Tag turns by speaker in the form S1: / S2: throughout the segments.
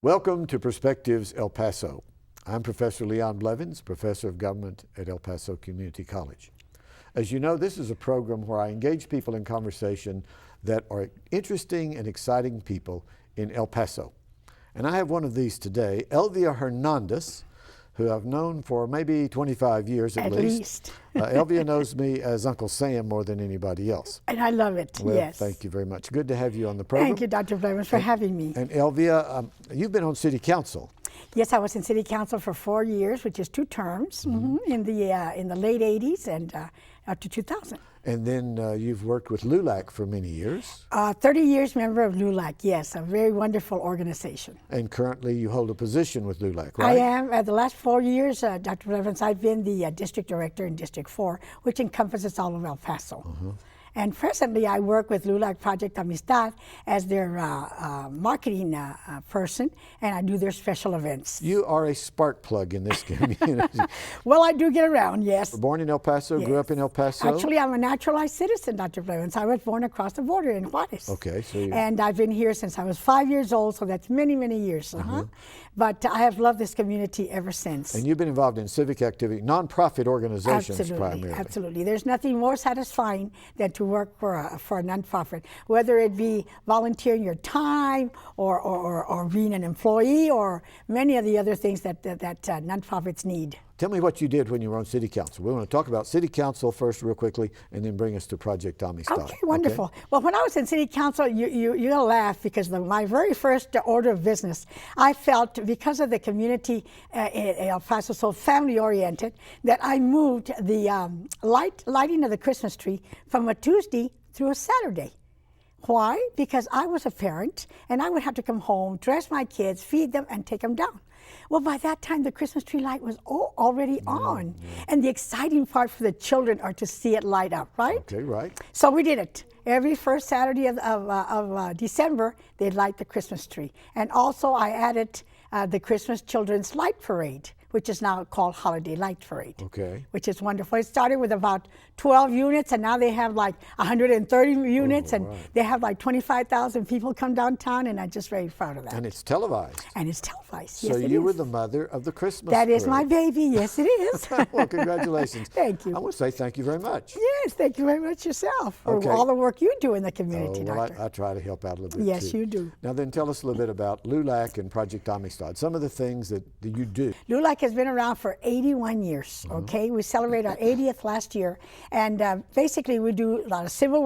S1: Welcome to Perspectives El Paso. I'm Professor Leon Blevins, Professor of Government at El Paso Community College. As you know, this is a program where I engage people in conversation that are interesting and exciting people in El Paso. And I have one of these today, Elvia Hernandez, who I've known for maybe 25 years at least. Elvia knows me as Uncle Sam more than anybody else.
S2: And I love it,
S1: well,
S2: yes.
S1: Thank you very much. Good to have you on the program.
S2: Thank you, Dr. Blevins, for having me.
S1: And Elvia, you've been on City Council.
S2: Yes, I was in City Council for 4 years, which is 2 terms, in the late 80s and up to 2000.
S1: And then you've worked with LULAC for many years.
S2: 30 years member of LULAC, yes, a very wonderful organization.
S1: And currently you hold a position with LULAC, right?
S2: I am. The last 4 years, Dr. Blevins, I've been the district director in District 4, which encompasses all of El Paso. And presently, I work with LULAC Project Amistad as their marketing person, and I do their special events.
S1: You are a spark plug in this community.
S2: Well, I do get around, yes.
S1: Born in El Paso,
S2: Yes.
S1: grew up in El Paso?
S2: Actually, I'm a naturalized citizen, Dr. Blevins. I was born across the border in Juarez.
S1: Okay, so
S2: and I've been here since I was 5 years old, so that's many, many years. But I have loved this community ever since.
S1: And you've been involved in civic activity, nonprofit organizations primarily.
S2: Absolutely. There's nothing more satisfying than to work for a nonprofit, whether it be volunteering your time or being an employee or many of the other things that nonprofits need.
S1: Tell me what you did when you were on City Council. We want to talk about City Council first real quickly and then bring us to Project Amistad.
S2: Okay, wonderful. Okay? Well, when I was in City Council, you're going to laugh because my very first order of business, I felt because of the community in El Paso, so family-oriented, that I moved the lighting of the Christmas tree from a Tuesday through a Saturday. Why? Because I was a parent and I would have to come home, dress my kids, feed them, and take them down. Well, by that time, the Christmas tree light was already on. And the exciting part for the children are to see it light up, right?
S1: Okay, right.
S2: So we did it. Every first Saturday of December, they'd light the Christmas tree. And also I added the Christmas Children's Light Parade, which is now called Holiday Light Parade. Okay. Which is wonderful. It started with about 12 units, and now they have like 130 units, and they have like 25,000 people come downtown, and I'm just very proud of that.
S1: And it's televised.
S2: And it's televised,
S1: so yes, you were the mother of the Christmas
S2: That
S1: parade.
S2: is my baby, yes it is.
S1: Well, congratulations.
S2: Thank you.
S1: I want to say thank you very much.
S2: Yes, thank you very much yourself for all the work you do in the community,
S1: well,
S2: Doctor.
S1: I try to help out a little bit
S2: Yes,
S1: too.
S2: you do.
S1: Now then, tell us a little bit about LULAC and Project Amistad, some of the things that you do.
S2: LULAC has been around for 81 years, okay? We celebrate our 80th last year, and basically we do a lot of civil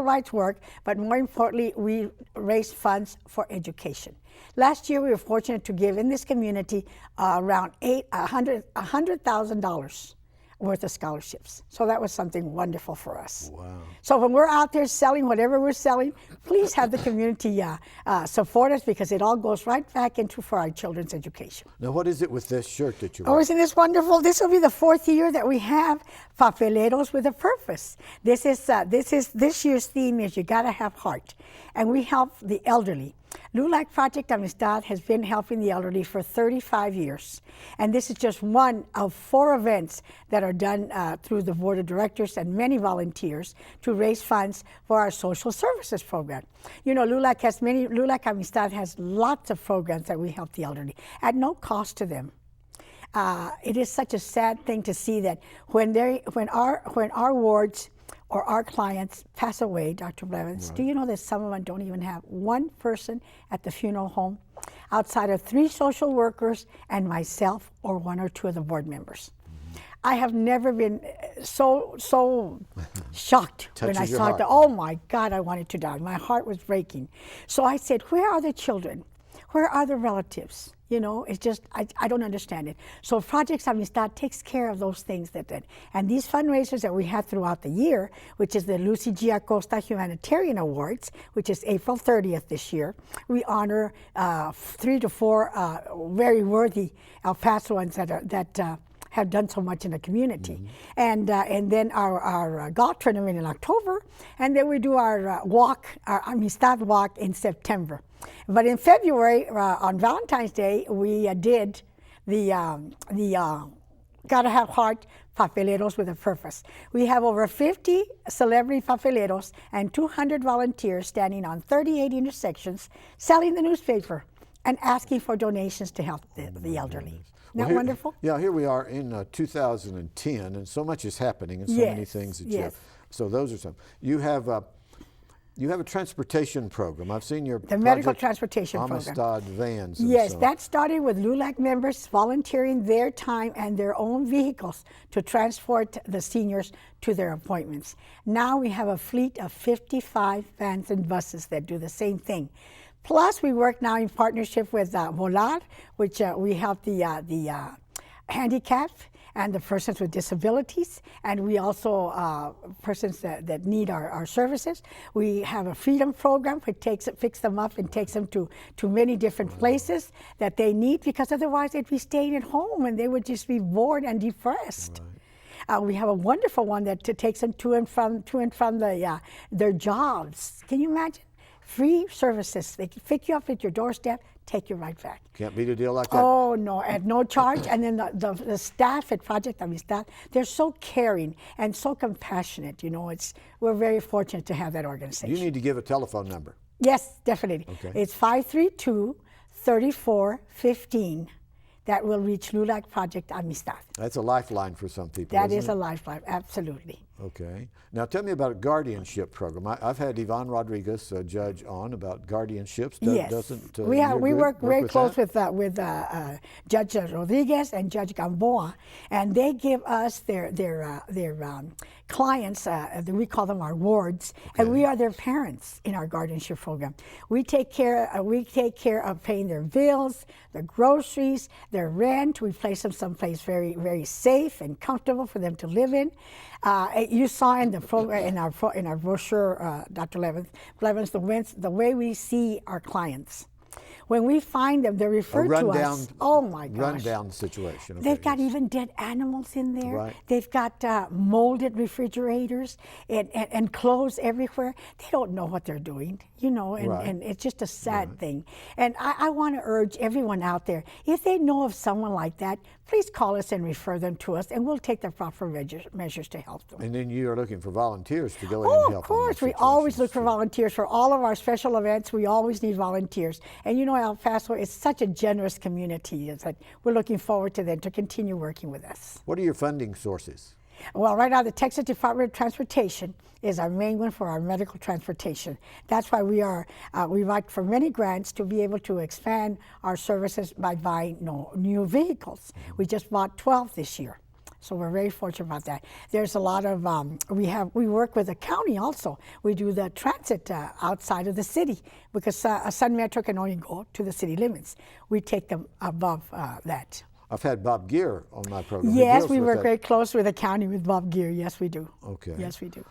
S2: rights work, but more importantly, we raise funds for education. Last year, we were fortunate to give in this community around $100,000 worth of scholarships. So that was something wonderful for us. Wow. So when we're out there selling whatever we're selling, please have the community support us because it all goes right back into for our children's education.
S1: Now what is it with this shirt that you're wearing?
S2: Oh, isn't this wonderful? This will be the 4th year that we have Papeleros with a Purpose. This year's theme is You Gotta Have Heart. And we help the elderly. LULAC Project Amistad has been helping the elderly for 35 years. And this is just one of 4 events that are done through the board of directors and many volunteers to raise funds for our social services program. You know, LULAC Amistad has lots of programs that we help the elderly at no cost to them. It is such a sad thing to see that when our wards or our clients pass away, Dr. Blevins, do you know that some of them don't even have one person at the funeral home outside of 3 social workers and myself or 1 or 2 of the board members? I have never been so shocked when I saw it. Oh my God, I wanted to die. My heart was breaking. So I said, where are the children? Where are the relatives? You know, it's just, I don't understand it. So Project Amistad takes care of those things and these fundraisers that we have throughout the year, which is the Lucy G. Acosta Humanitarian Awards, which is April 30th this year. We honor 3 to 4 very worthy El Pasoans that have done so much in the community. And then our golf tournament in October, and then we do our Amistad Walk in September. But in February, on Valentine's Day, we did the Gotta Have Heart Papeleros with a Purpose. We have over 50 celebrity papeleros and 200 volunteers standing on 38 intersections selling the newspaper. and asking for donations to help the elderly. Isn't that
S1: Well,
S2: wonderful?
S1: Yeah, here we are in 2010, and so much is happening, and so many
S2: Yes,
S1: things that
S2: yes.
S1: so those are some. You have a transportation program. I've seen your
S2: The medical transportation program.
S1: Amistad vans. And
S2: Yes,
S1: so.
S2: that started with LULAC members volunteering their time and their own vehicles to transport the seniors to their appointments. Now we have a fleet of 55 vans and buses that do the same thing. Plus, we work now in partnership with Volar, which we help the handicapped and the persons with disabilities, and we also persons that need our services. We have a freedom program which picks them up and takes them to many different places that they need, because otherwise they'd be staying at home and they would just be bored and depressed. Right. We have a wonderful one that takes them to and from their jobs. Can you imagine? Free services. They pick you up at your doorstep, take you right back.
S1: Can't beat a deal like that.
S2: Oh, no, at no charge. And then the staff at Project Amistad, they're so caring and so compassionate. You know, we're very fortunate to have that organization.
S1: You need to give a telephone number.
S2: Yes, definitely.
S1: Okay.
S2: It's 532-3415. That will reach LULAC Project Amistad.
S1: That's a lifeline for some people.
S2: That
S1: isn't
S2: is
S1: it?
S2: a lifeline, absolutely.
S1: Okay. Now tell me about a guardianship program. I've had Yvonne Rodriguez, a judge, on about guardianships.
S2: Yes.
S1: Doesn't
S2: we
S1: your group
S2: work very close
S1: that?
S2: with Judge Rodriguez and Judge Gamboa, and they give us their clients. We call them our wards, and we are their parents in our guardianship program. We take care of paying their bills, their groceries, their rent. We place them someplace very, very safe and comfortable for them to live in. You saw in the program, in our brochure, Dr. Blevins, the way we see our clients. When we find them, they're referred to us. Oh my gosh.
S1: Rundown situation. Okay,
S2: They've got even dead animals in there.
S1: Right.
S2: They've got molded refrigerators and clothes everywhere. They don't know what they're doing, you know, and it's just a sad thing. And I want to urge everyone out there, if they know of someone like that, please call us and refer them to us, and we'll take the proper measures to help them.
S1: And then you are looking for volunteers to go in and help.
S2: Of course. We always look for volunteers. For all of our special events, we always need volunteers. And you know, El Paso is such a generous community. It's like we're looking forward to them to continue working with us.
S1: What are your funding sources?
S2: Well, right now, the Texas Department of Transportation is our main one for our medical transportation. That's why we write for many grants to be able to expand our services by buying new vehicles. We just bought 12 this year. So we're very fortunate about that. There's a lot of, we work with the county also. We do the transit outside of the city, because Sun Metro can only go to the city limits. We take them above that.
S1: I've had Bob Gear on my program.
S2: Yes, we work very close with the county with Bob Gear. Yes, we do.
S1: Okay.
S2: Yes, we do.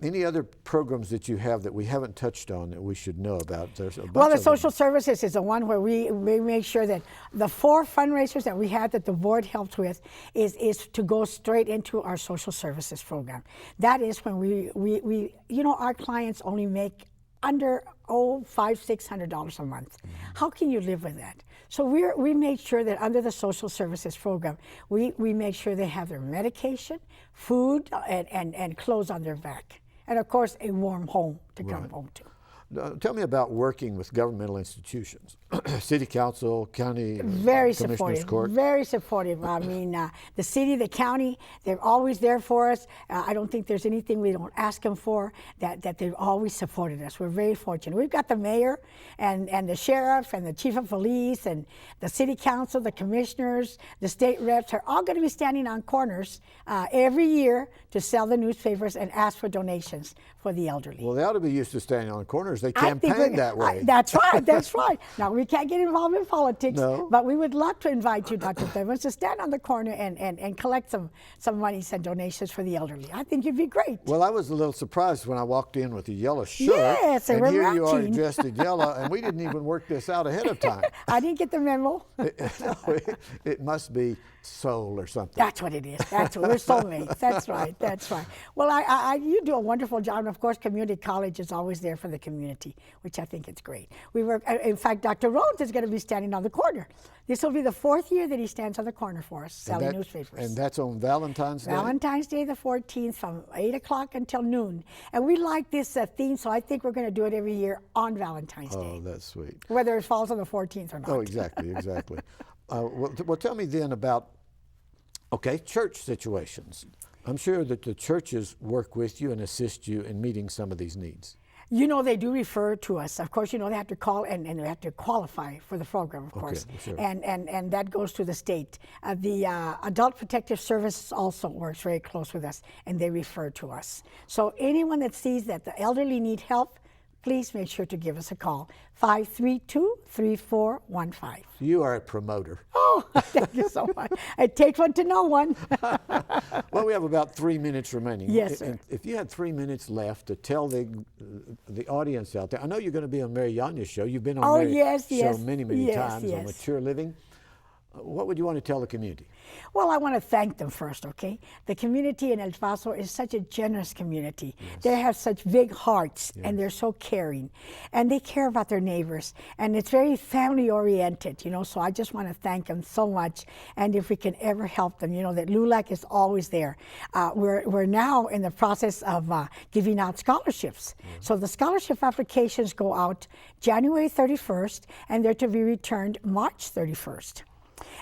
S1: Any other programs that you have that we haven't touched on that we should know about? There's a bunch
S2: Well, the
S1: of
S2: social
S1: them.
S2: services is the one where we make sure that the 4 fundraisers that we have that the board helps with is to go straight into our social services program. That is when we you know, our clients only make under $500-600 a month. How can you live with that? So we made sure that under the social services program, we make sure they have their medication, food, and clothes on their back, and of course a warm home to come home to.
S1: Tell me about working with governmental institutions, city council, county,
S2: Very
S1: commissioners
S2: supportive,
S1: court.
S2: very supportive. I mean, the city, the county, they're always there for us. I don't think there's anything we don't ask them for, that they've always supported us. We're very fortunate. We've got the mayor and the sheriff and the chief of police and the city council, the commissioners, the state reps are all going to be standing on corners every year to sell the newspapers and ask for donations for the elderly.
S1: Well, they ought to be used to standing on corners. They
S2: I think
S1: campaign that way.
S2: That's right, that's right. Now, we can't get involved in politics,
S1: No.
S2: but we would love to invite you, Dr. Clemens, to stand on the corner and collect some money and donations for the elderly. I think you'd be great.
S1: Well, I was a little surpid when I walked in with a yellow shirt.
S2: Yes, and we're
S1: here you are
S2: matching.
S1: dressed in yellow, and we didn't even work this out ahead of time.
S2: I didn't get the memo.
S1: It must be soul or something.
S2: That's what it is. That's what we're soulmates. That's right. That's right. Well, you do a wonderful job, and of course, community college is always there for the community. community, which I think is great. We work, in fact, Dr. Rhodes is going to be standing on the corner. This will be the 4th year that he stands on the corner for us, selling newspapers.
S1: And that's on Valentine's Day?
S2: Valentine's Day the 14th from 8 o'clock until noon. And we like this theme, so I think we're going to do it every year on Valentine's Day.
S1: Oh, that's sweet.
S2: Whether it falls on the 14th or not.
S1: Oh, exactly, exactly. Well, tell me then about, okay, church situations. I'm sure that the churches work with you and assist you in meeting some of these needs.
S2: You know, they do refer to us. Of course, you know, they have to call and they have to qualify for the program, of course.
S1: Sure.
S2: And that goes to the state. The Adult Protective Services also works very close with us, and they refer to us. So anyone that sees that the elderly need help, please make sure to give us a call, 532-3415.
S1: You are a promoter.
S2: Oh, thank you so much. It takes one to know one.
S1: Well, we have about 3 minutes remaining.
S2: Yes, sir.
S1: And if you had 3 minutes left to tell the audience out there, I know you're going to be on Mary Yanya's show. You've been on Mary's show many times on Mature Living. What would you want to tell the community?
S2: Well, I want to thank them first, okay? The community in El Paso is such a generous community. Yes. They have such big hearts, and they're so caring. And they care about their neighbors. And it's very family-oriented, you know, so I just want to thank them so much. And if we can ever help them, you know, that LULAC is always there. We're now in the process of giving out scholarships. So the scholarship applications go out January 31st, and they're to be returned March 31st.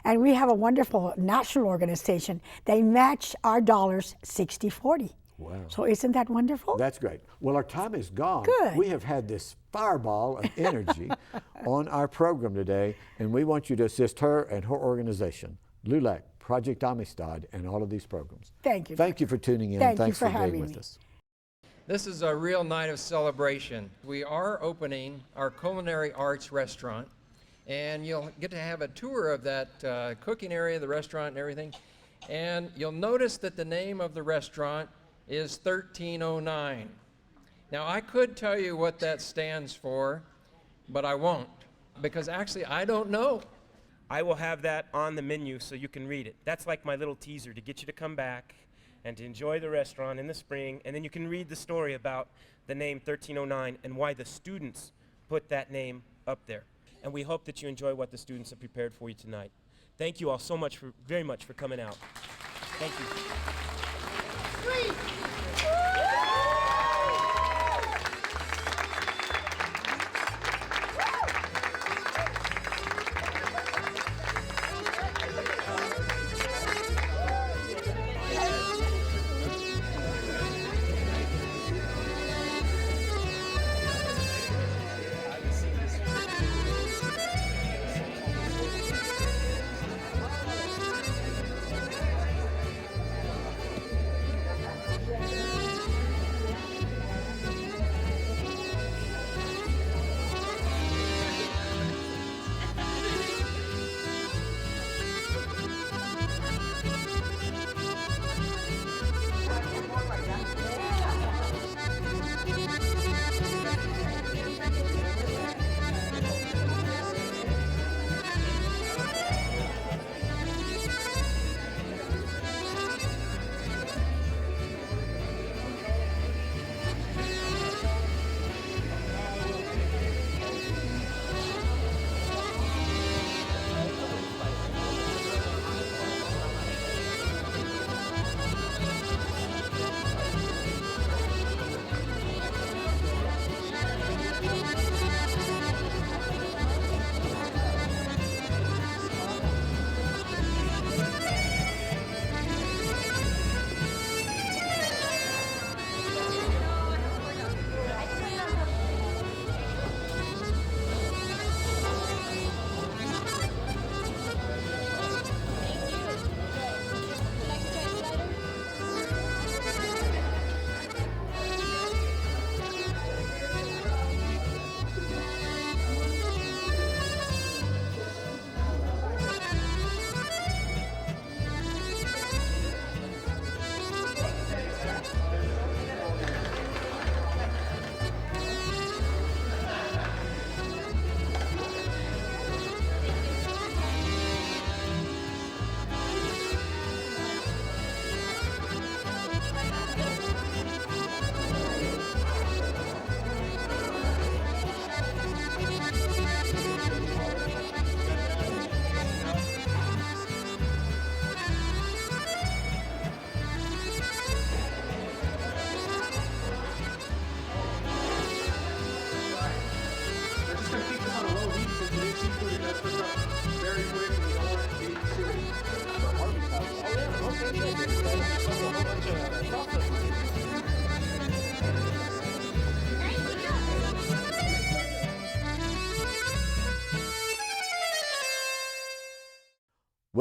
S2: And we have a wonderful national organization. They match our dollars 60-40.
S1: Wow.
S2: So isn't that wonderful?
S1: That's great. Well, our time is gone.
S2: Good.
S1: We have had this fireball of energy on our program today, and we want you to assist her and her organization, LULAC, Project Amistad, and all of these programs.
S2: Thank you.
S1: Thank you for tuning in.
S2: Thanks
S1: for
S2: having
S1: being with
S2: me.
S1: us.
S3: This is a real night of celebration. We are opening our culinary arts restaurant, and you'll get to have a tour of that cooking area, the restaurant and everything. And you'll notice that the name of the restaurant is 1309. Now, I could tell you what that stands for, but I won't, because actually I don't know.
S4: I will have that on the menu so you can read it. That's like my little teaser to get you to come back and to enjoy the restaurant in the spring, and then you can read the story about the name 1309 and why the students put that name up there. And we hope that you enjoy what the students have prepared for you tonight. Thank you all so much very much for coming out. Thank you.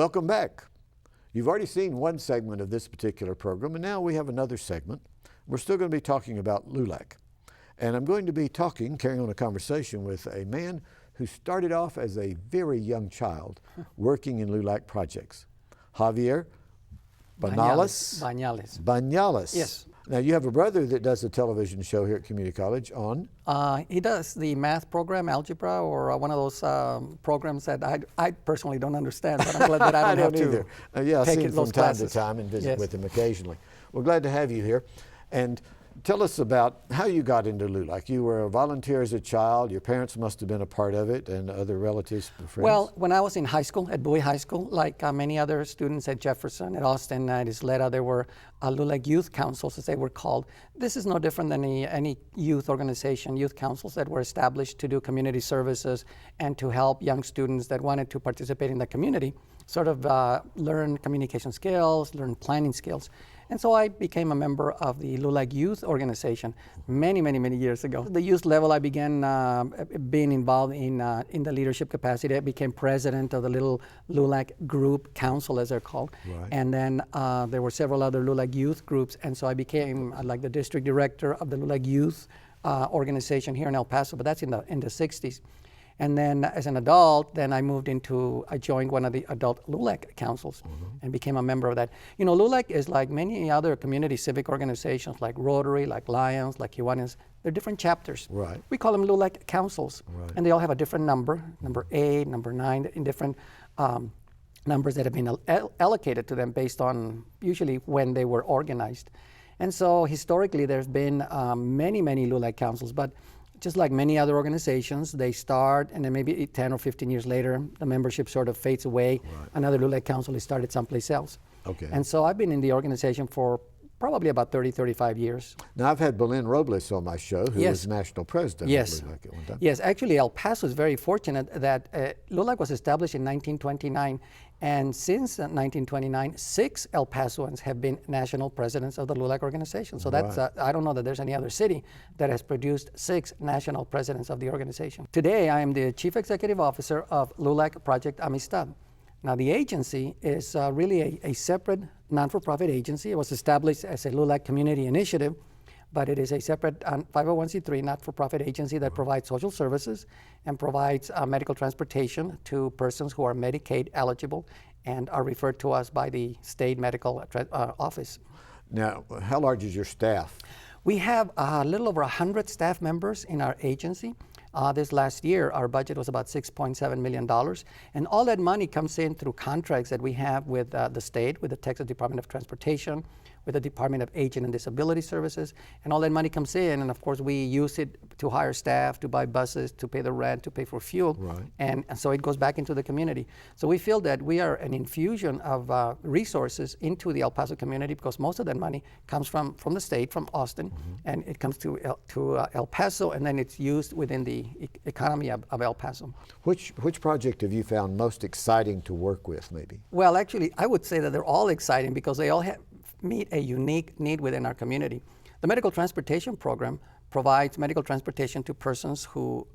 S1: Welcome back. You've already seen one segment of this particular program, and now we have another segment. We're still going to be talking about LULAC. And I'm going to be carrying on a conversation with a man who started off as a very young child working in LULAC projects. Xavier Bañales. Bañales.
S5: Yes.
S1: Now, you have a brother that does a television show here at Community College on?
S5: He does the math program, algebra, or one of those programs that I personally don't understand, but I'm glad that I don't have
S1: either.
S5: to
S1: Yeah, I see
S5: take
S1: him
S5: those
S1: from time
S5: classes.
S1: to time and visit
S5: Yes.
S1: with him occasionally. We're glad to have you here. And tell us about how you got into LULAC. You were a volunteer as a child. Your parents must have been a part of it, and other relatives and friends.
S5: Well, when I was in high school, at Bowie High School, like many other students at Jefferson, at Austin, at Isleta, there were LULAC youth councils, as they were called. This is no different than any youth organization, youth councils that were established to do community services and to help young students that wanted to participate in the community sort of learn communication skills, learn planning skills. And so I became a member of the LULAC Youth Organization many, many, many years ago. At the youth level, I began being involved in the leadership capacity. I became president of the little LULAC group council, as they're called.
S1: Right.
S5: And then there were several other LULAC youth groups. And so I became like the district director of the LULAC Youth organization here in El Paso, but that's in the 60s. And then as an adult, I joined one of the adult LULAC councils and became a member of that. You know, LULAC is like many other community civic organizations like Rotary, like Lions, like Kiwanis. They're different chapters.
S1: Right.
S5: We call them LULAC councils.
S1: Right.
S5: And they all have a different number 8, number 9, in different numbers that have been allocated to them based on usually when they were organized. And so historically, there's been many, many LULAC councils, but just like many other organizations, they start and then maybe 10 or 15 years later, the membership sort of fades away.
S1: Right.
S5: Another LULAC council is started someplace else.
S1: Okay.
S5: And so I've been in the organization for probably about 30, 35 years.
S1: Now, I've had Belen Robles on my show, who
S5: Yes.
S1: was national president
S5: Yes.
S1: of LULAC at one time.
S5: Yes, actually, El Paso is very fortunate that LULAC was established in 1929, and since 1929, 6 El Pasoans have been national presidents of the LULAC organization. So that's,
S1: Right.
S5: I don't know that there's any other city that has produced 6 national presidents of the organization. Today, I am the Chief Executive Officer of LULAC Project Amistad. Now, the agency is really a separate non-for-profit agency. It was established as a LULAC community initiative, but it is a separate 501c3 not-for-profit agency that provides social services and provides medical transportation to persons who are Medicaid eligible and are referred to us by the state medical office.
S1: Now, how large is your staff?
S5: We have a little over 100 staff members in our agency. This last year, our budget was about $6.7 million. And all that money comes in through contracts that we have with the state, with the Texas Department of Transportation, with the Department of Aging and Disability Services. And all that money comes in, and of course, we use it to hire staff, to buy buses, to pay the rent, to pay for fuel.
S1: Right.
S5: And so it goes back into the community. So we feel that we are an infusion of resources into the El Paso community because most of that money comes from the state, from Austin, and it comes to El Paso, and then it's used within the economy of El Paso.
S1: Which project have you found most exciting to work with, maybe?
S5: Well, actually, I would say that they're all exciting because they all meet a unique need within our community. The medical transportation program provides medical transportation to persons who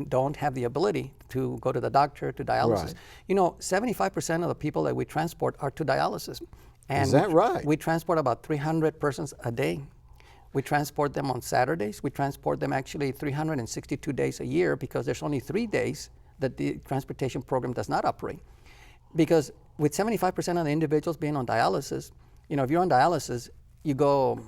S5: don't have the ability to go to the doctor, to dialysis.
S1: Right.
S5: You know, 75% of the people that we transport are to dialysis. And
S1: Is that right?
S5: We transport about 300 persons a day. We transport them on Saturdays. We transport them actually 362 days a year because there's only 3 days that the transportation program does not operate. Because with 75% of the individuals being on dialysis, you know, if you're on dialysis, you go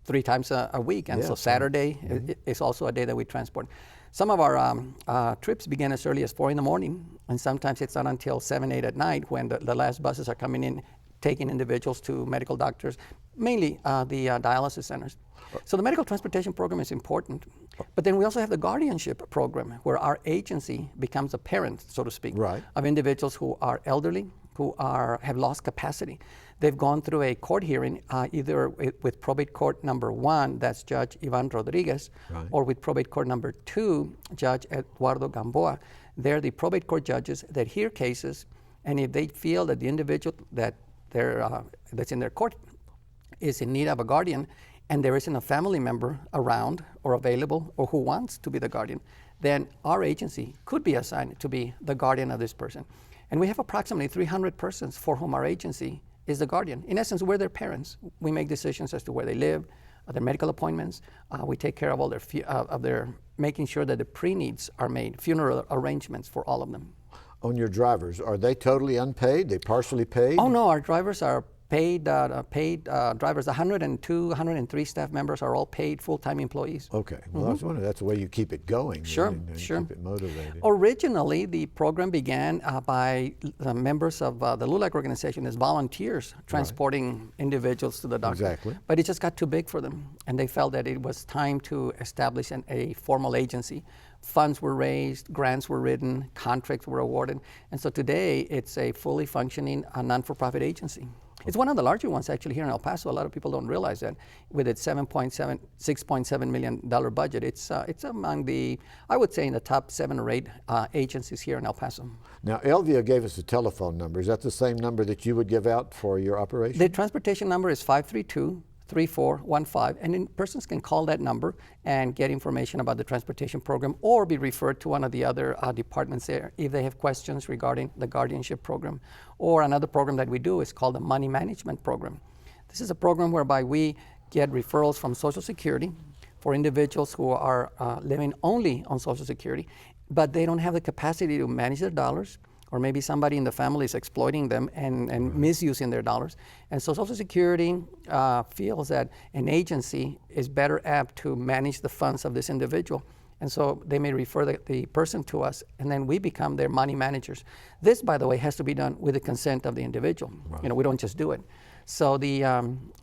S5: 3 times a week. And so
S1: Yes,
S5: Saturday is also a day that we transport. Some of our trips begin as early as 4 in the morning, and sometimes it's not until 7, 8 at night when the last buses are coming in, taking individuals to medical doctors, mainly the dialysis centers. So the medical transportation program is important. But then we also have the guardianship program, where our agency becomes a parent, so to speak,
S1: Right.
S5: of individuals who are elderly, who have lost capacity. They've gone through a court hearing, either with probate court number 1, that's Judge Ivan Rodriguez,
S1: Right.
S5: or with probate court number 2, Judge Eduardo Gamboa. They're the probate court judges that hear cases, and if they feel that the individual that's in their court is in need of a guardian, and there isn't a family member around or available or who wants to be the guardian, then our agency could be assigned to be the guardian of this person. And we have approximately 300 persons for whom our agency is the guardian. In essence, we're their parents. We make decisions as to where they live, their medical appointments. We take care of all their making sure that the pre-needs are made, funeral arrangements for all of them.
S1: On your drivers, are they totally unpaid? They partially paid?
S5: Oh no, our drivers are paid drivers. 102, 103 staff members are all paid full-time employees.
S1: Okay, well, I was wondering, that's the way you keep it going.
S5: Sure,
S1: and
S5: sure.
S1: Keep it motivated.
S5: Originally, the program began by the members of the LULAC organization as volunteers transporting individuals to the doctor.
S1: Exactly.
S5: But it just got too big for them, and they felt that it was time to establish a formal agency. Funds were raised, grants were written, contracts were awarded, and so today it's a fully functioning non-for-profit agency. It's one of the larger ones actually here in El Paso. A lot of people don't realize that. With its $6.7 million budget, it's among the, I would say, in the top 7 or 8 agencies here in El Paso.
S1: Now, Elvia gave us a telephone number. Is that the same number that you would give out for your operation?
S5: The transportation number is 532-3415, and then persons can call that number and get information about the transportation program or be referred to one of the other departments there if they have questions regarding the guardianship program. Or another program that we do is called the money management program. This is a program whereby we get referrals from Social Security for individuals who are living only on Social Security, but they don't have the capacity to manage their dollars, or maybe somebody in the family is exploiting them and misusing their dollars. And so Social Security feels that an agency is better apt to manage the funds of this individual. And so they may refer the person to us, and then we become their money managers. This, by the way, has to be done with the consent of the individual. Right. You know, we don't just do it. So the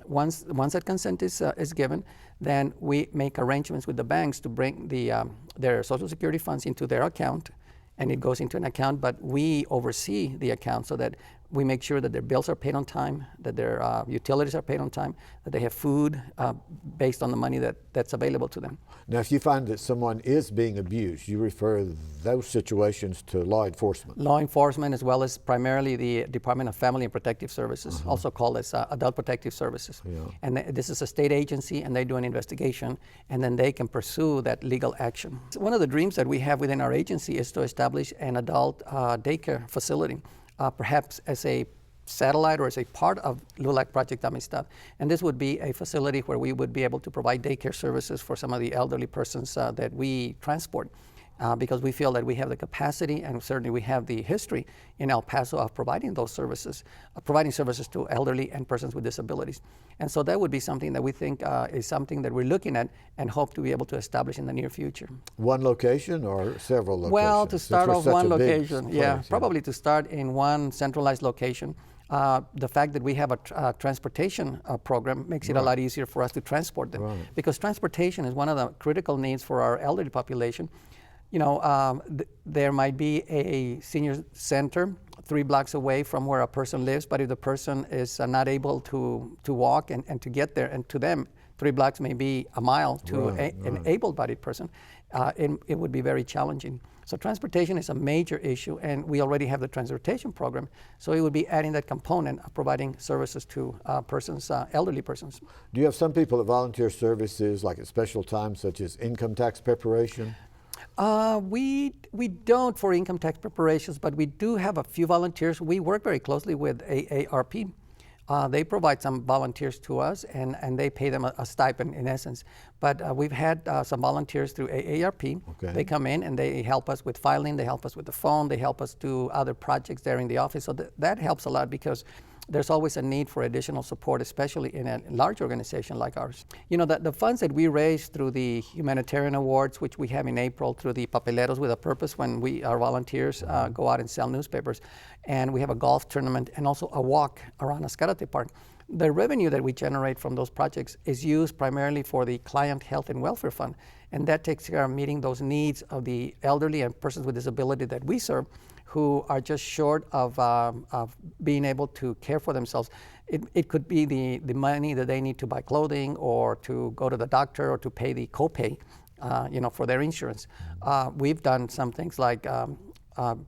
S5: once that consent is given, then we make arrangements with the banks to bring their Social Security funds into their account, and it goes into an account, but we oversee the account so that we make sure that their bills are paid on time, that their utilities are paid on time, that they have food based on the money that's available to them.
S1: Now, if you find that someone is being abused, you refer those situations to law enforcement.
S5: Law enforcement, as well as primarily the Department of Family and Protective Services, also called as Adult Protective Services. Yeah. And this is a state agency, and they do an investigation, and then they can pursue that legal action. One of the dreams that we have within our agency is to establish an adult daycare facility. Perhaps as a satellite or as a part of LULAC Project Amistad. And this would be a facility where we would be able to provide daycare services for some of the elderly persons that we transport. Because we feel that we have the capacity, and certainly we have the history in El Paso of providing those services, providing services to elderly and persons with disabilities. And so that would be something that we think is something that we're looking at and hope to be able to establish in the near future.
S1: One location or several locations?
S5: Well, to start off one location, probably to start in one centralized location. The fact that we have a transportation program makes it a lot easier for us to transport them. Right. Because transportation is one of the critical needs for our elderly population. You know, there might be a senior center 3 blocks away from where a person lives, but if the person is not able to walk and to get there, and to them, 3 blocks may be a mile to an able-bodied person, it would be very challenging. So transportation is a major issue, and we already have the transportation program, so it would be adding that component of providing services to persons, elderly persons.
S1: Do you have some people that volunteer services, like at special times, such as income tax preparation?
S5: We don't for income tax preparations, but we do have a few volunteers. We work very closely with AARP. They provide some volunteers to us, and they pay them a stipend in essence. But we've had some volunteers through AARP. Okay. They come in and they help us with filing, they help us with the phone, they help us do other projects there in the office. So that helps a lot, because there's always a need for additional support, especially in a large organization like ours. You know, the funds that we raise through the humanitarian awards, which we have in April, through the Papeleros with a Purpose, when our volunteers go out and sell newspapers, and we have a golf tournament and also a walk around Azcárate Park. The revenue that we generate from those projects is used primarily for the Client Health and Welfare Fund, and that takes care of meeting those needs of the elderly and persons with disability that we serve, who are just short of being able to care for themselves. It could be the money that they need to buy clothing, or to go to the doctor, or to pay the copay, for their insurance. We've done some things like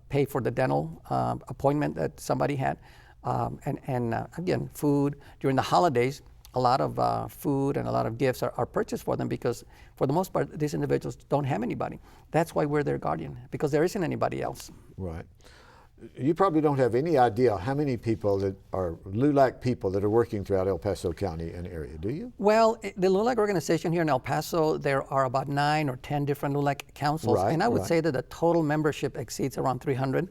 S5: pay for the dental appointment that somebody had, and again, food during the holidays. A lot of food and a lot of gifts are purchased for them, because for the most part, these individuals don't have anybody. That's why we're their guardian, because there isn't anybody else.
S1: Right. You probably don't have any idea how many people that are LULAC people that are working throughout El Paso County and area, do you?
S5: Well, the LULAC organization here in El Paso, there are about 9 or 10 different LULAC councils,
S1: Right,
S5: and I would
S1: right.
S5: say that the total membership exceeds around 300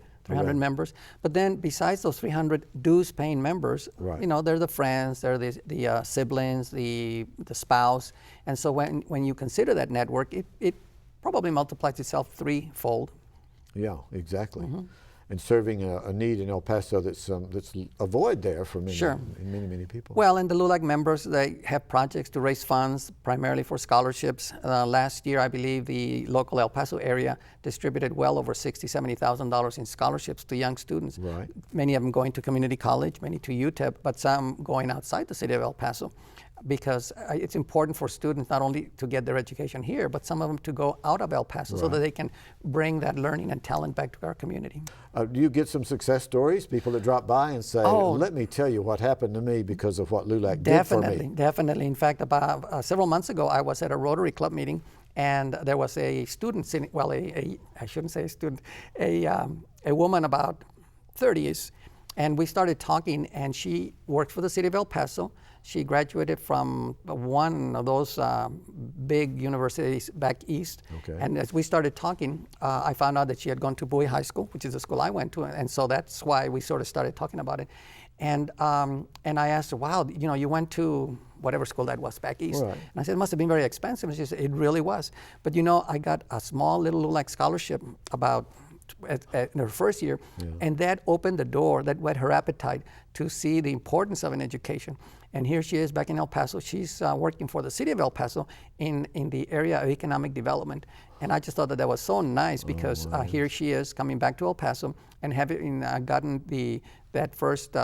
S5: members. But then besides those 300 dues-paying members,
S1: Right.
S5: you know, they're the friends, they're the siblings, the spouse, and so when you consider that network, it probably multiplies itself threefold.
S1: Yeah, exactly. And serving a need in El Paso that's a void there for many,
S5: Sure.
S1: many people.
S5: Well, and the LULAC members, they have projects to raise funds primarily for scholarships. Last year, I believe the local El Paso area distributed well over $60,000, $70,000 in scholarships to young students.
S1: Right.
S5: Many of them going to community college, many to UTEP, but some going outside the city of El Paso, because it's important for students not only to get their education here, but some of them to go out of El Paso so that they can bring that learning and talent back to our community.
S1: Do you get some success stories, people that drop by and say,
S5: Oh.
S1: let me tell you what happened to me because of what LULAC did for me?
S5: Definitely. In fact, about several months ago, I was at a Rotary Club meeting, and there was a student sitting, well, I shouldn't say a student, a woman about 30s, and we started talking, and she worked for the city of El Paso. She graduated from one of those big universities back east.
S1: Okay.
S5: And as we started talking, I found out that she had gone to Bowie High School, which is the school I went to, and so that's why we sort of started talking about it. And I asked her, wow, you know, you went to whatever school that was back east.
S1: Right.
S5: And I said, it must have been very expensive. And she said, it really was. But you know, I got a small little LULAC scholarship about in her first year, and that opened the door, that whet her appetite to see the importance of an education. And here she is back in El Paso. She's working for the city of El Paso in the area of economic development. And I just thought that was so nice because here she is coming back to El Paso and having gotten that first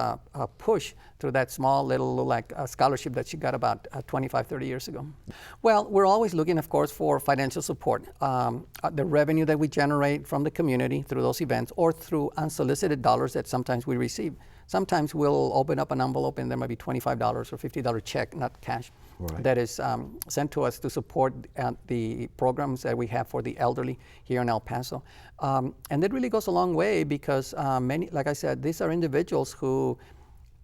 S5: push through that small little LULAC scholarship that she got about 25, 30 years ago. Well, we're always looking, of course, for financial support. The revenue that we generate from the community through those events or through unsolicited dollars that sometimes we receive. Sometimes we'll open up an envelope and there might be $25 or $50 check, not cash, that is sent to us to support the programs that we have for the elderly here in El Paso. And that really goes a long way because many, like I said, these are individuals who,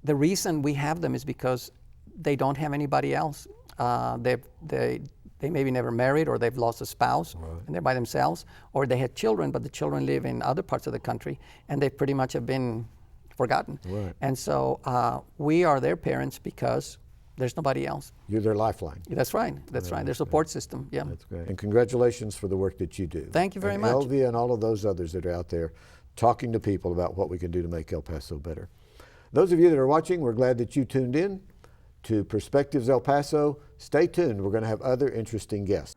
S5: the reason we have them is because they don't have anybody else. They maybe never married, or they've lost a spouse and they're by themselves, or they had children, but the children live in other parts of the country and they pretty much have been forgotten.
S1: Right.
S5: And so we are their parents because there's nobody else.
S1: You're their lifeline.
S5: That's right. That's right. Their support system. Yeah.
S1: That's great. And congratulations for the work that you do.
S5: Thank you very much.
S1: Elvia and all of those others that are out there talking to people about what we can do to make El Paso better. Those of you that are watching, we're glad that you tuned in to Perspectives El Paso. Stay tuned. We're going to have other interesting guests.